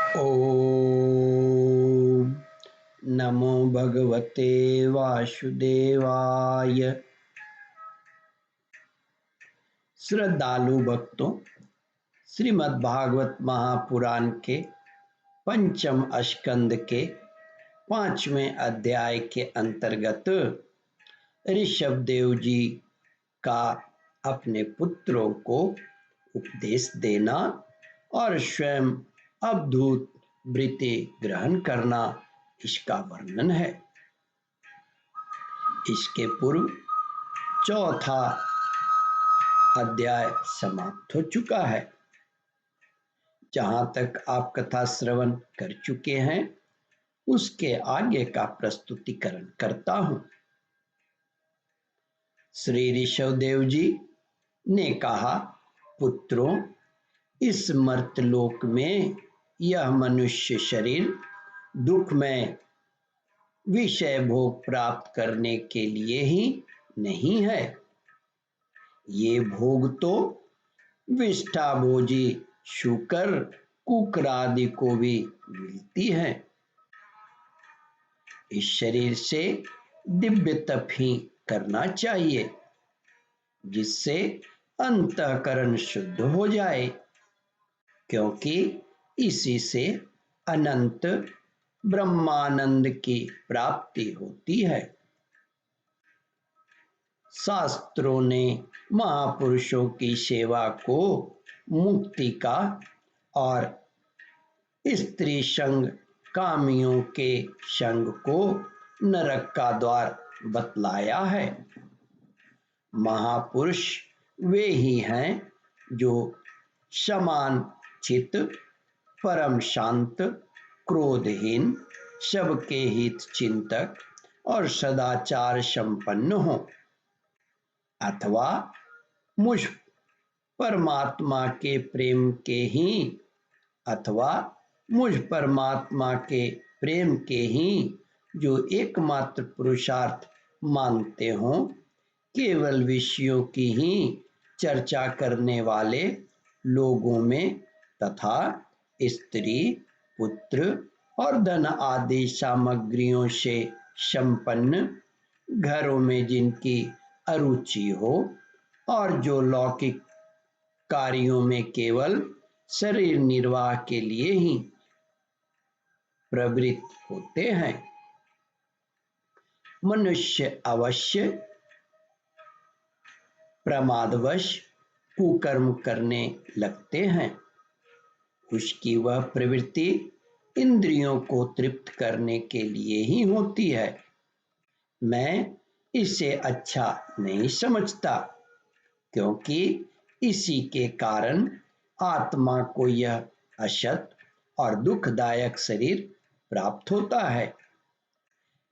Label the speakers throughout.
Speaker 1: ओम नमो भगवते वासुदेवाय। श्रद्धालु भक्तों, श्रीमद् भागवत महापुराण के पंचम स्कंद के 5वें अध्याय के अंतर्गत ऋषभ देव जी का अपने पुत्रों को उपदेश देना और स्वयं अवधूत वृत्ति ग्रहण करना, इसका वर्णन है। इसके पूर्व चौथा अध्याय समाप्त हो चुका है। जहां तक आप कथा श्रवण कर चुके हैं, उसके आगे का प्रस्तुतिकरण करता हूं। श्री ऋषभदेव जी ने कहा, पुत्रों, इस मर्त्यलोक में यह मनुष्य शरीर दुखमय विषय भोग प्राप्त करने के लिए ही नहीं है। ये भोग तो विष्ठाभोजी शूकर कुकरादि को भी मिलती है। इस शरीर से दिव्य तप ही करना चाहिए, जिससे अंतःकरण शुद्ध हो जाए, क्योंकि इसी से अनंत ब्रह्मानंद की प्राप्ति होती है। शास्त्रों ने महापुरुषों की सेवा को मुक्ति का और स्त्री संग कामियों के संग को नरक का द्वार बतलाया है। महापुरुष वे ही हैं जो समान चित, परम शांत, क्रोधहीन, सबके हित चिंतक और सदाचार संपन्न हो, अथवा मुझ परमात्मा के प्रेम के ही जो एकमात्र पुरुषार्थ मानते हो, केवल विषयों की ही चर्चा करने वाले लोगों में तथा स्त्री, पुत्र और धन आदि सामग्रियों से संपन्न घरों में जिनकी अरुचि हो और जो लौकिक कार्यों में केवल शरीर निर्वाह के लिए ही प्रवृत्त होते हैं। मनुष्य अवश्य प्रमादवश कुकर्म करने लगते हैं। उसकी वह प्रवृत्ति इंद्रियों को तृप्त करने के लिए ही होती है। मैं इसे अच्छा नहीं समझता, क्योंकि इसी के कारण आत्मा को यह असत और दुखदायक शरीर प्राप्त होता है।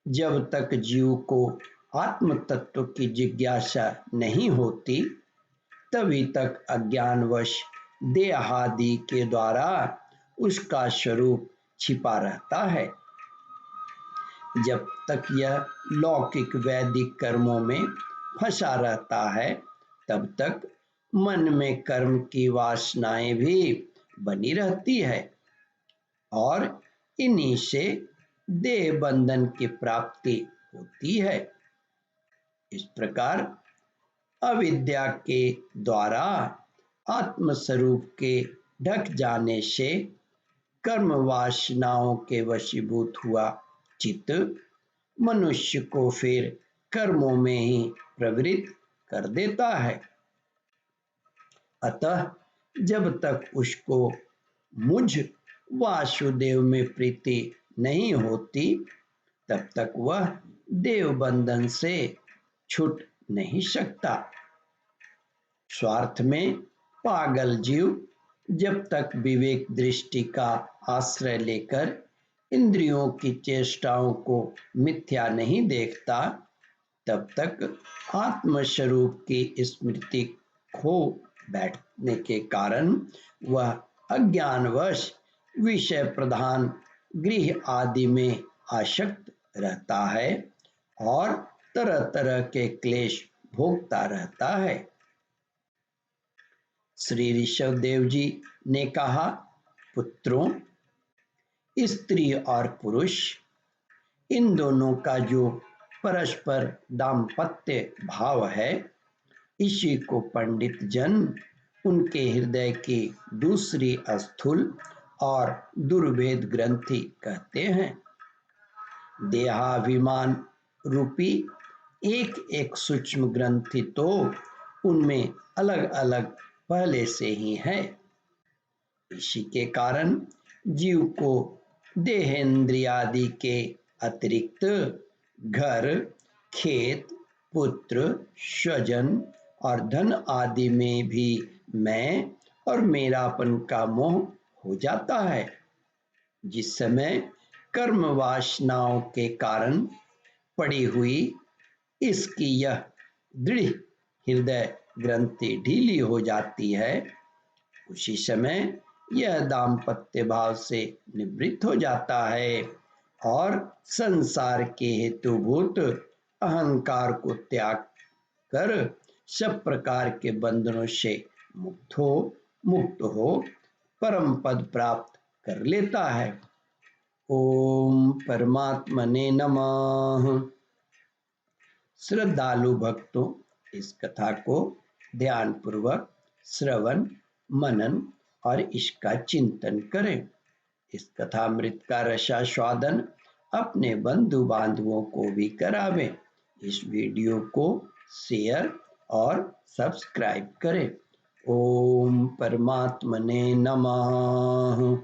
Speaker 1: जब तक जीव को आत्म तत्व की जिज्ञासा नहीं होती, तभी तक अज्ञानवश देहादि के द्वारा उसका स्वरूप छिपा रहता है। जब तक यह लौकिक वैदिक कर्मों में फंसा रहता है, तब तक मन में कर्म की वासनाएं भी बनी रहती है और इन्हीं से देह बंधन की प्राप्ति होती है। इस प्रकार अविद्या के द्वारा आत्मस्वरूप के ढक जाने से कर्म वासनाओं के वशीभूत हुआ चित्त मनुष्य को फिर कर्मों में ही प्रवृत्त कर देता है। अतः जब तक उसको मुझ वासुदेव में प्रीति नहीं होती, तब तक वह देव बंधन से छूट नहीं सकता। स्वार्थ में पागल जीव जब तक विवेक दृष्टि का आश्रय लेकर इंद्रियों की चेष्टाओं को मिथ्या नहीं देखता, तब तक आत्मस्वरूप की स्मृति खो बैठने के कारण वह अज्ञानवश विषय प्रधान गृह आदि में आसक्त रहता है और तरह तरह के क्लेश भोगता रहता है। श्री ऋषभदेव जी ने कहा, पुत्रों, स्त्री और पुरुष इन दोनों का जो परस्पर दाम्पत्य भाव है, इसी को पंडित जन उनके हृदय की दूसरी स्थूल और दुर्भेद ग्रंथि कहते हैं। देहाभिमान रूपी एक एक सूक्ष्म ग्रंथि तो उनमें अलग अलग पहले से ही है। इसी के कारण जीव को देहेंद्रियादि के अतिरिक्त घर, खेत, पुत्र, स्वजन और धन आदि में भी मैं और मेरापन का मोह हो जाता है। जिस समय कर्म वासनाओं के कारण पड़ी हुई इसकी यह दृढ़ हृदय ग्रंथि ढीली हो जाती है, उसी समय यह दाम्पत्य भाव से निवृत्त हो जाता है और संसार के हेतुभूत अहंकार को त्याग कर सब प्रकार के बंधनों से मुक्त हो परम पद प्राप्त कर लेता है। ओम परमात्मने नमः। श्रद्धालु भक्तों, इस कथा को ध्यान पूर्वक श्रवण, मनन और इसका चिंतन करें। इस कथामृत का रसास्वादन अपने बंधु बांधवों को भी करावें। इस वीडियो को शेयर और सब्सक्राइब करें। ओम परमात्मने नमः।